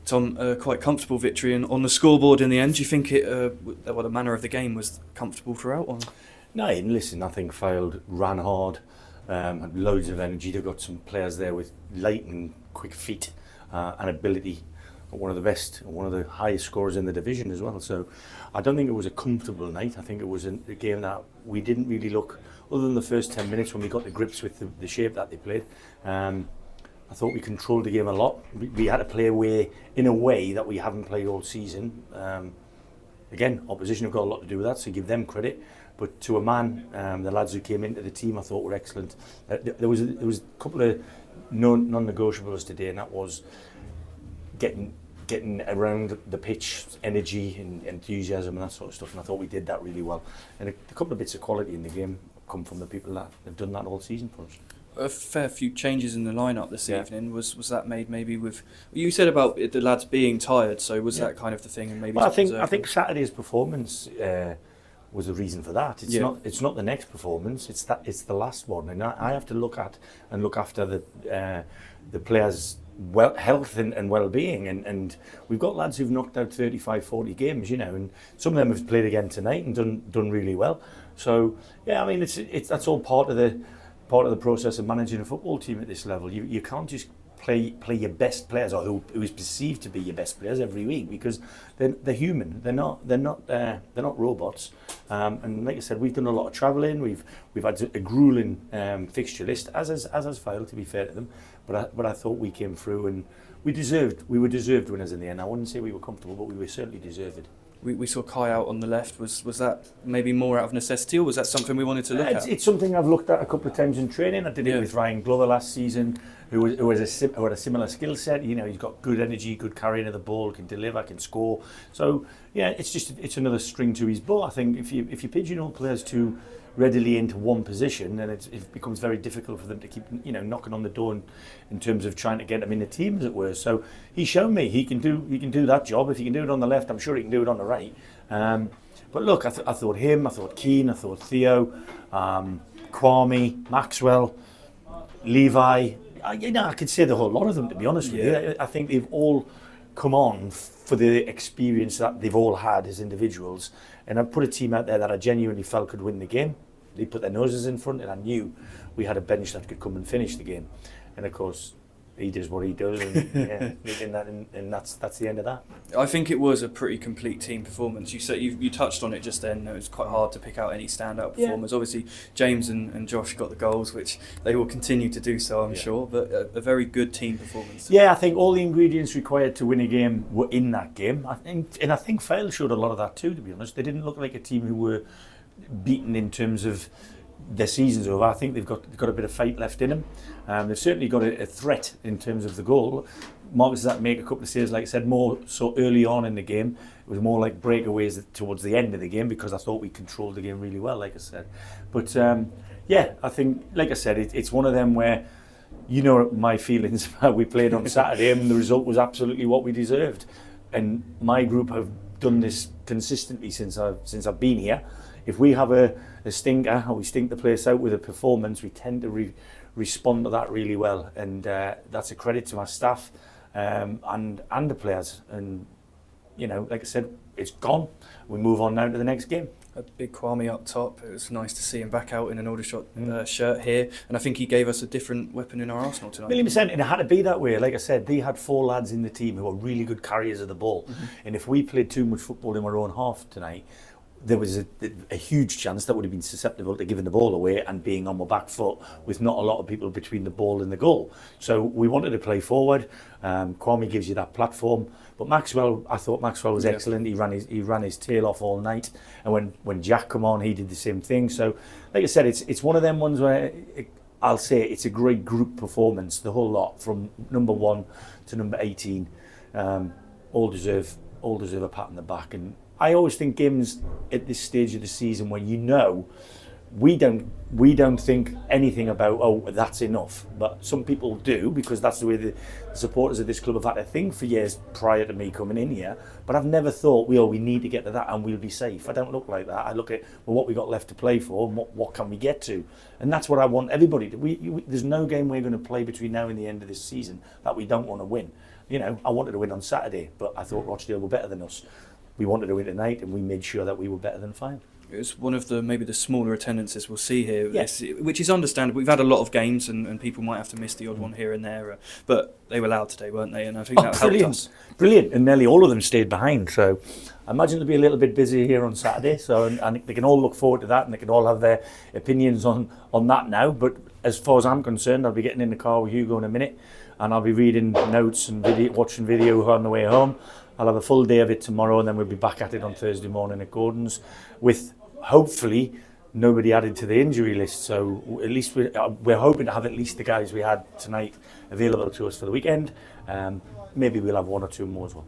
Tom, quite comfortable victory and on the scoreboard in the end. Do you think the manner of the game was comfortable throughout? Or? No, listen, I think Fylde ran hard, had loads of energy. They've got some players there with lightning quick feet and ability. One of the best, one of the highest scorers in the division as well. So I don't think it was a comfortable night. I think it was a game that we didn't really look, other than the first 10 minutes when we got to grips with the shape that they played. I thought we controlled the game a lot. We had to play away in a way that we haven't played all season. Again, opposition have got a lot to do with that, so give them credit. But to a man, the lads who came into the team I thought were excellent. There was a couple of non-negotiables today, and that was getting around the pitch, energy and enthusiasm and that sort of stuff, and I thought we did that really well. And a couple of bits of quality in the game come from the people that have done that all season for us. A fair few changes in the lineup this evening. Was that made maybe with? You said about the lads being tired, so was that kind of the thing? And maybe well, I think Saturday's performance was the reason for that. It's not the next performance. It's the last one, and I have to look after the players' health and well-being, and we've got lads who've knocked out 35, 40 games, and some of them have played again tonight and done really well. So yeah, I mean that's all part of the process of managing a football team at this level. You can't just play your best players, or who is perceived to be your best players every week, because they're human. They're not robots. And like I said, we've done a lot of travelling. We've had a grueling fixture list, as has Fylde, to be fair to them. But I thought we came through, and we were deserved winners in the end. I wouldn't say we were comfortable, but we were certainly deserved. We saw Kai out on the left. Was that maybe more out of necessity, or was that something we wanted to look at? It's something I've looked at a couple of times in training. I did it with Ryan Glover last season, who had a similar skill set. He's got good energy, good carrying of the ball, can deliver, can score. So yeah, it's another string to his bow. I think if you pigeonhole players too readily into one position, then it becomes very difficult for them to keep knocking on the door in terms of trying to get them in the team, as it were. So he's shown me he can do that job. If he can do it on the left, I'm sure he can do it on the right. But look, I thought him, I thought Keane, I thought Theo, Kwame, Maxwell, Levi. I could say the whole lot of them, to be honest with you. I think they've all come on for the experience that they've all had as individuals, and I've put a team out there that I genuinely felt could win the game. They put their noses in front, and I knew we had a bench that could come and finish the game. And of course, he does what he does, and that's the end of that. I think it was a pretty complete team performance. You said you touched on it just then. It was quite hard to pick out any standout performers. Obviously, James and Josh got the goals, which they will continue to do so, I'm sure. But a very good team performance. Yeah, I think all the ingredients required to win a game were in that game. I think Fylde showed a lot of that too. To be honest, they didn't look like a team who were beaten in terms of their season's over. I think they've got a bit of fight left in them. They've certainly got a threat in terms of the goal. Marcus had to make a couple of saves, like I said, more so early on in the game. It was more like breakaways towards the end of the game, because I thought we controlled the game really well, like I said. But I think, like I said, it's one of them where, my feelings about we played on Saturday, and the result was absolutely what we deserved. And my group have done this consistently since I've been here. If we have a stinker, or we stink the place out with a performance, we tend to respond to that really well, and that's a credit to our staff and the players. And like I said, it's gone. We move on now to the next game. A big Kwame up top. It was nice to see him back out in an Aldershot shirt here, and I think he gave us a different weapon in our arsenal tonight. 1,000,000%, and it had to be that way. Like I said, they had 4 lads in the team who were really good carriers of the ball, and if we played too much football in our own half tonight, there was a huge chance that would have been susceptible to giving the ball away and being on my back foot with not a lot of people between the ball and the goal. So we wanted to play forward. Kwame gives you that platform, but I thought Maxwell was excellent. He ran his tail off all night, and when Jack come on, he did the same thing. So, like I said, it's one of them ones where I'll say it's a great group performance. The whole lot, from number 1 to number 18, all deserve a pat on the back. And I always think games at this stage of the season, when we don't think anything about, oh, that's enough. But some people do, because that's the way the supporters of this club have had to think for years prior to me coming in here. But I've never thought, we need to get to that and we'll be safe. I don't look like that. I look at, well, what we got left to play for and what can we get to. And that's what I want everybody to. There's no game we're going to play between now and the end of this season that we don't want to win. You know, I wanted to win on Saturday, but I thought Rochdale were better than us. We wanted to win tonight, and we made sure that we were better than Fylde. It was one of maybe the smaller attendances we'll see here, yes. Which is understandable. We've had a lot of games and people might have to miss the odd one here and there, but they were loud today, weren't they? And I think that helped us. Brilliant, and nearly all of them stayed behind. So I imagine it'll be a little bit busy here on Saturday. So and they can all look forward to that, and they can all have their opinions on that now. But as far as I'm concerned, I'll be getting in the car with Hugo in a minute, and I'll be reading notes and watching video on the way home. I'll have a full day of it tomorrow, and then we'll be back at it on Thursday morning at Gordon's with, hopefully, nobody added to the injury list. So at least we're hoping to have at least the guys we had tonight available to us for the weekend. Maybe we'll have one or two more as well.